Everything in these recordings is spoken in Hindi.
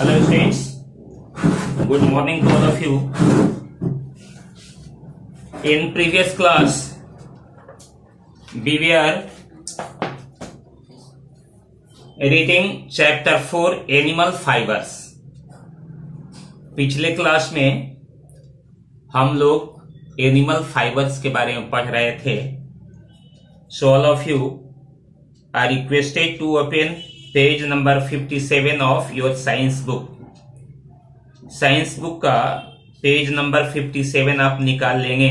Hello students, good morning to all of you. In previous class, we were reading chapter 4 Animal Fibers. पिछले क्लास में हम लोग एनिमल फाइबर्स के बारे में पढ़ रहे थे. So all of you are requested to open page number 57 of your science book. Science book का पेज नंबर 57 आप निकाल लेंगे.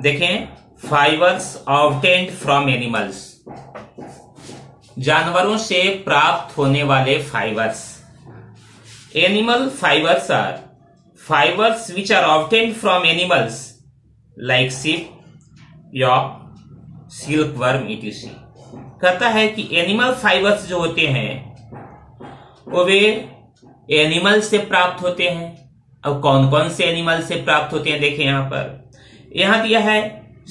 देखें, फाइबर्स ऑब्टेन्ड फ्रॉम एनिमल्स, जानवरों से प्राप्त होने वाले fibres. Animal fibres are fibres which are obtained from animals like sheep, yak, silkworm etc. कहता है कि एनिमल फाइबर्स जो होते हैं वो वे एनिमल से प्राप्त होते हैं. अब कौन कौन से एनिमल से प्राप्त होते हैं देखें, यहां दिया है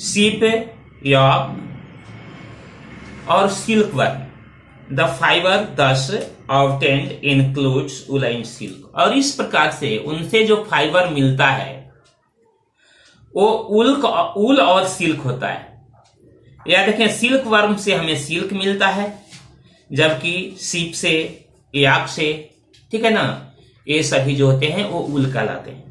शीप, यॉक और सिल्क वर्म. द फाइबर दस obtained includes wool and silk. और इस प्रकार से उनसे जो फाइबर मिलता है वो ऊल और सिल्क होता है. या देखें, सिल्क वर्म से हमें सिल्क मिलता है, जबकि सीप से, याक से, ठीक है ना, ये सभी जो होते हैं वो ऊल कहलाते हैं.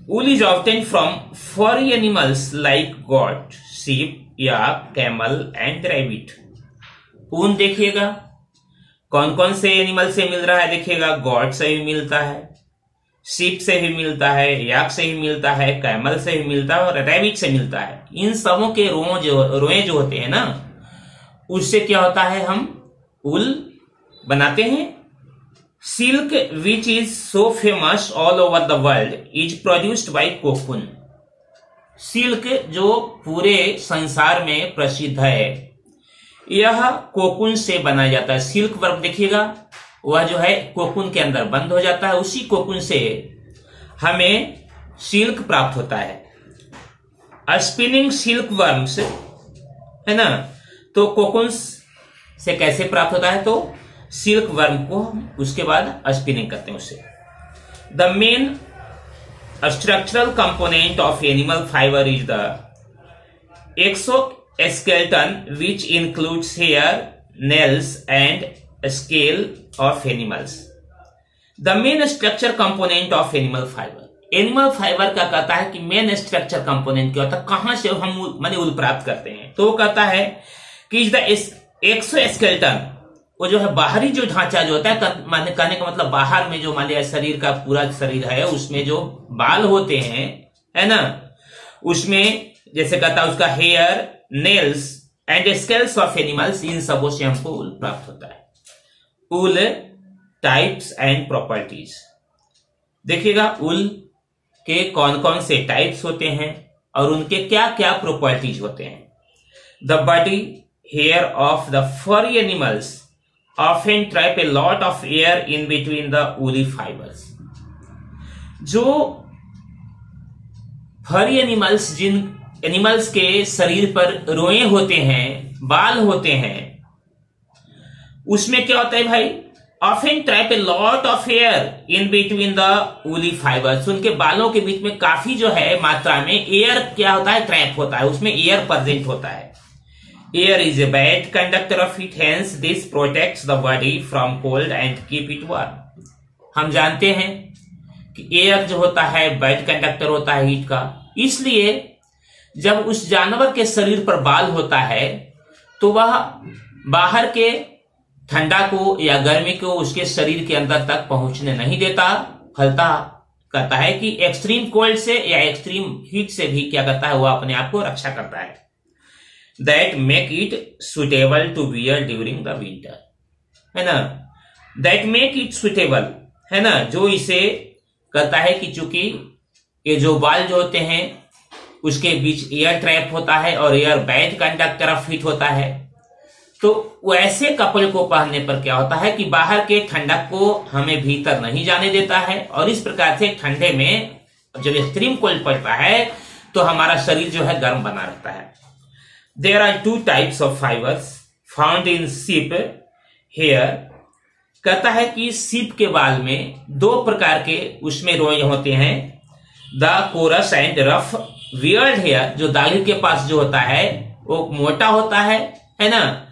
ऊल इज ऑब्टेन्ड फ्रॉम फरी एनिमल्स लाइक गॉट, सीप, याक, कैमल एंड रैबिट. ऊन देखिएगा कौन कौन से एनिमल से मिल रहा है. देखिएगा, गॉट से भी मिलता है, सीप से भी मिलता है, याक से भी मिलता है, कैमल से भी मिलता है और रैबिट से मिलता है. इन सबों के रोए जो होते हैं ना, उससे क्या होता है, हम ऊल बनाते हैं. Silk which is so famous all over the world is produced by cocoon. Silk जो पूरे संसार में प्रसिद्ध है, यह कोकून से बनाया जाता है. सिल्क वर्म देखिएगा, वह जो है कोकून के अंदर बंद हो जाता है. उसी कोकून से हमें सिल्क प्राप्त होता है. स्पिनिंग सिल्क वर्म्स है ना, तो कोकून से कैसे प्राप्त होता है, तो सिल्क वर्म को उसके बाद स्पिनिंग करते हैं उससे. The main structural component of animal fibre is the exoskeleton which includes hair, nails and scale of animals. The main structure component of animal fiber. Animal fibre का कहता है कि मेन स्ट्रक्चर कंपोनेंट क्या होता है, कहां से हम माने ऊल प्राप्त करते हैं. तो वो कहता है कि द एक्सोस्केलेटन, वो जो है बाहरी जो ढांचा जो होता है, माने कहने का मतलब बाहर में जो मान लिया शरीर का पूरा शरीर है, उसमें जो बाल होते हैं, है ना, उसमें जैसे कहता है उसका hair, nails and scales of animals, इन सबों से हमको ऊल प्राप्त होता है. Wool types and properties. देखिएगा, ऊल के कौन कौन से टाइप्स होते हैं और उनके क्या क्या प्रॉपर्टीज होते हैं. The body hair of the furry animals often trap a lot of air in between the woolly fibres. जो फरी एनिमल्स, जिन एनिमल्स के शरीर पर रोए होते हैं, बाल होते हैं, उसमें क्या होता है भाई, often trap a lot of air in between the woolly fibres. उनके बालों के बीच में काफी जो है मात्रा में एयर क्या होता है, ट्रैप होता है, उसमें एयर प्रेजेंट होता है. Air is a bad conductor of heat, hence this protects the body from cold and keep it warm. हम जानते हैं कि एयर जो होता है बैड कंडक्टर होता है हीट का, इसलिए जब उस जानवर के शरीर पर बाल होता है तो वह बाहर के ठंडा को या गर्मी को उसके शरीर के अंदर तक पहुंचने नहीं देता. फलता कहता है कि एक्सट्रीम कोल्ड से या एक्सट्रीम हीट से भी क्या करता है, वह अपने आप को रक्षा करता है. That make it suitable to wear during the winter, है ना. दैट मेक इट सुटेबल, है ना, जो इसे कहता है कि चूंकि ये जो बाल जो होते हैं उसके बीच एयर ट्रैप होता है और air bad conductor of heat होता है, तो वैसे कपड़े को पहनने पर क्या होता है कि बाहर के ठंडक को हमें भीतर नहीं जाने देता है. और इस प्रकार से ठंडे में जब एक्सट्रीम कोल्ड पड़ता है तो हमारा शरीर जो है गर्म बना रहता है. There are two types of fibers found in sheep hair. कहता है कि सीप के बाल में दो प्रकार के उसमें रोए होते हैं, the coarse and rough beard hair. जो दाढ़ी के पास जो होता है वो मोटा होता है ना,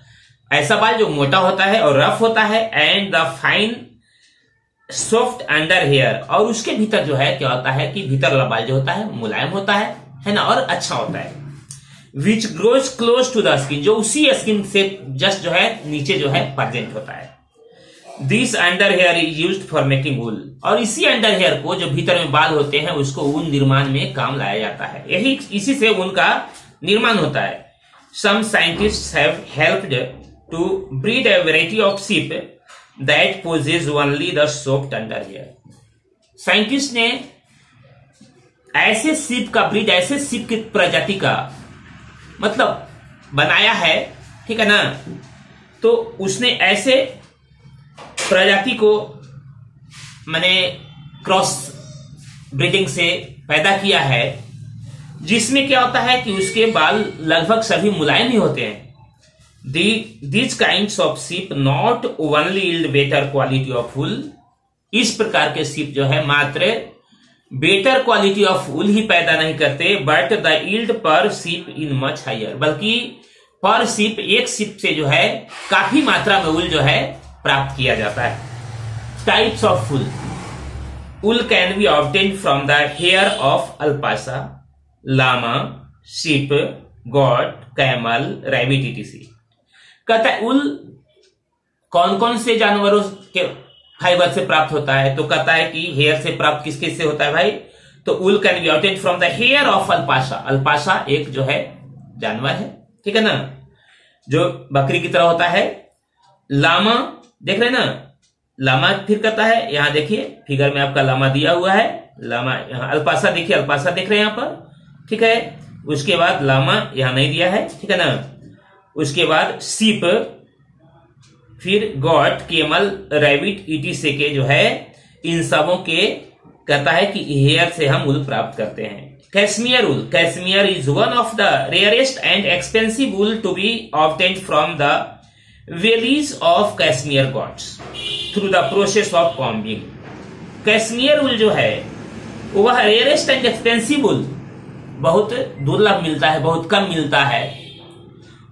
ऐसा बाल जो मोटा होता है और रफ होता है, and the fine soft under hair, और उसके भीतर जो है क्या होता है कि भीतर वाला बाल जो होता है मुलायम होता है ना, और अच्छा होता है। Which grows close to the skin, जो उसी स्किन से जस्ट जो है नीचे जो है प्रेजेंट होता है। This under hair is used for making wool, और इसी अंडर हेयर को जो भीतर में बाल होते हैं उसको ऊन निर्माण में काम लाया जाता है, यही इसी से ऊन का निर्माण होता है। Some scientists have helped to breed a variety of sheep that possess only the soft under hair. Scientist ने ऐसे सीप का ब्रीड, ऐसे सीप की प्रजाति का मतलब बनाया है, ठीक है ना, तो उसने ऐसे प्रजाति को मैंने क्रॉस ब्रीडिंग से पैदा किया है, जिसमें क्या होता है कि उसके बाल लगभग सभी मुलायम ही होते हैं। These kinds of sheep not only yield better quality of wool, इस प्रकार के सीप जो है मात्र बेटर क्वालिटी ऑफ वूल ही पैदा नहीं करते, बट द यील्ड पर सीप इन मच हायर, बल्कि पर सीप, एक सीप से जो है काफी मात्रा में वूल जो है प्राप्त किया जाता है। Types of wool, wool can be obtained from the hair of alpaca, llama, sheep, goat, camel, rabbit etc। कहता है वूल कौन कौन से जानवरों के फाइबर से प्राप्त होता है, तो कहता है कि हेयर से प्राप्त किस किस से होता है भाई, तो wool can be obtained from the hair of alpaca. Alpaca एक जो है जानवर है, ठीक है ना, जो बकरी की तरह होता है। लामा देख रहे हैं ना, लामा फिर कहता है, यहां देखिए फिगर में आपका लामा दिया हुआ है, लामा यहां, अल्पासा देखिए, अल्पासा देख रहे हैं यहां पर, ठीक है। उसके बाद लामा यहां नहीं दिया है, ठीक है ना। उसके बाद सीप, फिर गॉट, केमल, रैबिट etc के जो है इन सबों के कहता है कि हेयर से हम वूल प्राप्त करते हैं। Cashmere wool, cashmere is one of the rarest and expensive wool to be obtained from the valleys of cashmere goats through the process of combing. Cashmere wool जो है वह रेयरेस्ट एंड एक्सपेंसिव वूल, बहुत दुर्लभ मिलता है, बहुत कम मिलता है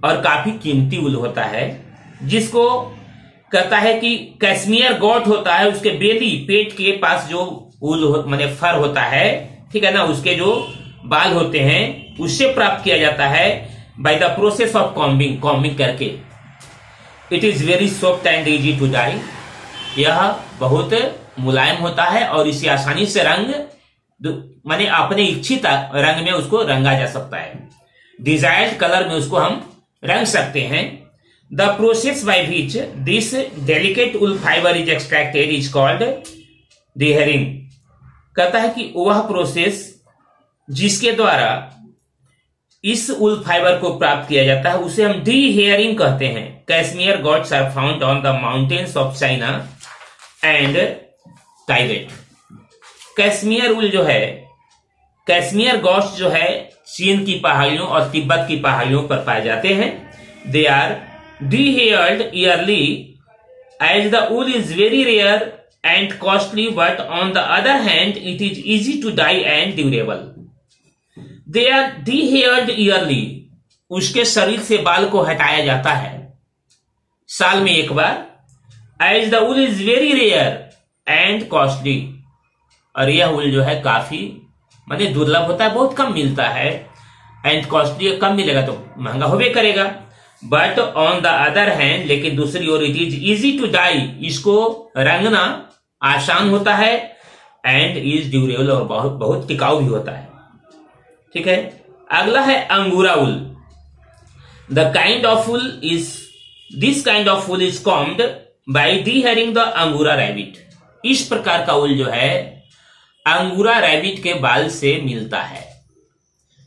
और काफी कीमती वूल होता है, जिसको कहता है कि कैश्मीर गॉट होता है, उसके बेली, पेट के पास जो वूल माने फर होता है, ठीक है ना, उसके जो बाल होते हैं उससे प्राप्त किया जाता है by the process of combing, combing करके। It is very soft and easy to dye, यह बहुत मुलायम होता है और इसे आसानी से रंग माने अपने इच्छित रंग में उसको रंगा जा सकता है, डिजायर्ड कलर में उसको हम रंग सकते हैं। The process by which this delicate wool fibre is extracted is called dehairing. कहता है कि वह प्रोसेस जिसके द्वारा इस वूल फाइबर को प्राप्त किया जाता है उसे हम डिहेयरिंग कहते हैं। Cashmere goats are found on the mountains of China and Tibet. Cashmere wool जो है, कैश्मीर गॉट्स जो है चीन की पहाड़ियों और तिब्बत की पहाड़ियों पर पाए जाते हैं। They are deheared yearly as the wool is very rare and costly, but on the other hand it is easy to dye and durable. They are deheared yearly, उसके शरीर से बाल को हटाया जाता है साल में एक बार। as the wool is very rare and costly, और यह वूल जो है काफी माने दुर्लभ होता है, बहुत कम मिलता है, एंड कॉस्टली, कम मिलेगा तो महंगा होबे करेगा। But on the other hand, लेकिन दूसरी ओर it is easy to dye, इसको रंगना आसान होता है, एंड इज ड्यूरेबल, और बहुत बहुत टिकाऊ भी होता है, ठीक है। अगला है angora wool. The kind of wool is, this kind of wool is combed by dehairing the angora rabbit. इस प्रकार का वूल जो है अंगूरा रैबिट के बाल से मिलता है,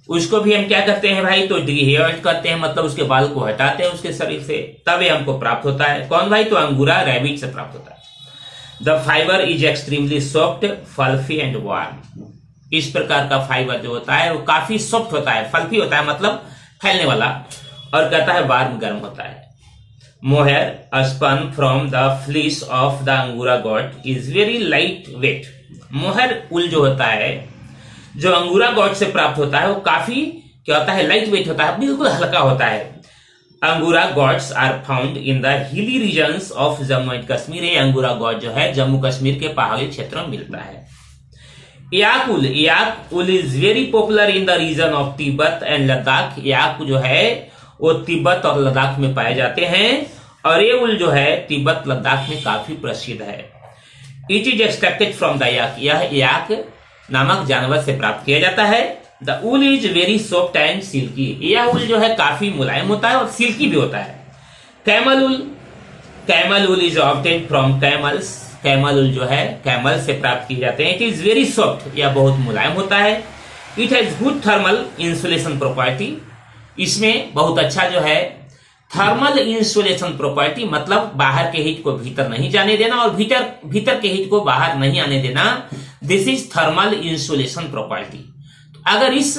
उसको भी हम क्या करते हैं भाई, तो डिहेयर्ड करते हैं, मतलब उसके बाल को हटाते हैं उसके शरीर से, तब ये हमको प्राप्त होता है। कौन भाई, तो अंगूरा रैबिट से प्राप्त होता है। The fibre is extremely soft, fluffy and warm. इस प्रकार का फाइबर जो होता है वो काफी सॉफ्ट होता है, फल्फी होता है मतलब फैलने वाला, और कहता है वार्म, गर्म होता है। Mohair spun from the fleece of the angora goat is very light weight. Mohair wool जो होता है, जो अंगूरा गॉट से प्राप्त होता है, वो काफी क्या होता है, लाइट वेट होता है, बिल्कुल हल्का होता है। Angora goats are found in the hilly regions of Jammu and Kashmir. ये अंगूरा गॉड जो है जम्मू कश्मीर के पहाड़ी क्षेत्रों में मिलता है। Yak wool is very popular in the region of Tibet and Ladakh. Yak जो है वो तिब्बत और लद्दाख में पाए जाते हैं, और ये उल जो है तिब्बत लद्दाख में काफी प्रसिद्ध है। It is extracted from the yak. यह याक नामक जानवर से प्राप्त किया जाता है। The wool is very soft and silky. यह उल जो है काफी मुलायम होता है और सिल्की भी होता है। Camel wool is obtained from camels. Camel wool जो है कैमल से प्राप्त किए जाते हैं। इट इज वेरी सॉफ्ट, यह बहुत मुलायम होता है। It has good thermal insulation property. इसमें बहुत अच्छा जो है थर्मल इंसुलेशन प्रॉपर्टी, मतलब बाहर के हीट को भीतर नहीं जाने देना और भीतर के हीट को बाहर नहीं आने देना। This is thermal insulation property. अगर इस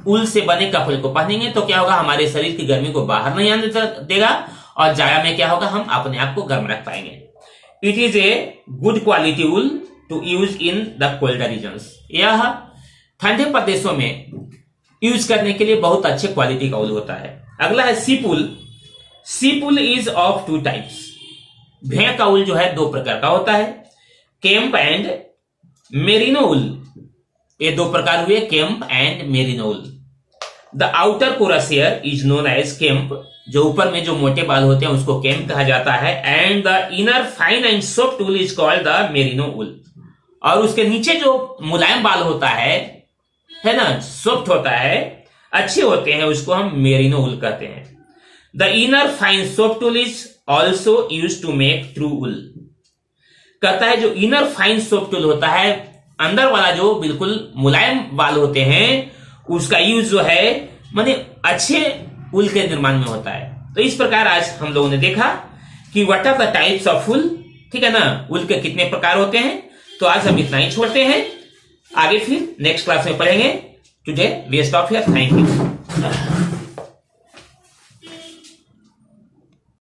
उल से बने कपड़े को पहनेंगे तो क्या होगा, हमारे शरीर की गर्मी को बाहर नहीं आने देगा, और जाड़ा में क्या होगा, हम अपने आप को गर्म रख पाएंगे। It is a good quality wool to use in the colder regions. यह ठंडे प्रदेशों में यूज करने के लिए बहुत अच्छे क्वालिटी का उल होता है। अगला है सीप उल। सीप उल इज ऑफ टू टाइप्स। भेड़ का उल जो है दो प्रकार का होता है, केम्प एंड मेरिनो उल। ये दो प्रकार हुए, kemp and merino wool. The outer coarse hair is known as kemp. जो ऊपर में जो मोटे बाल होते हैं उसको केम्प कहा जाता है। And the inner fine and soft wool is called the merino wool. और उसके नीचे जो मुलायम बाल होता है ना, सॉफ्ट होता है, अच्छे होते हैं, उसको हम मेरिनो उल कहते हैं। The inner fine soft wool is also use to make true wool. कहता है जो इनर फाइन सॉफ्ट उल होता है, अंदर वाला जो बिल्कुल मुलायम बाल होते हैं, उसका यूज जो है माने अच्छे उल के निर्माण में होता है। तो इस प्रकार आज हम लोगों ने देखा कि what are the types of wool, ठीक है ना, उल के कितने प्रकार होते हैं। तो आज हम इतना ही छोड़ते हैं, आगे फिर नेक्स्ट क्लास में पढ़ेंगे। Today we stop here, thank you.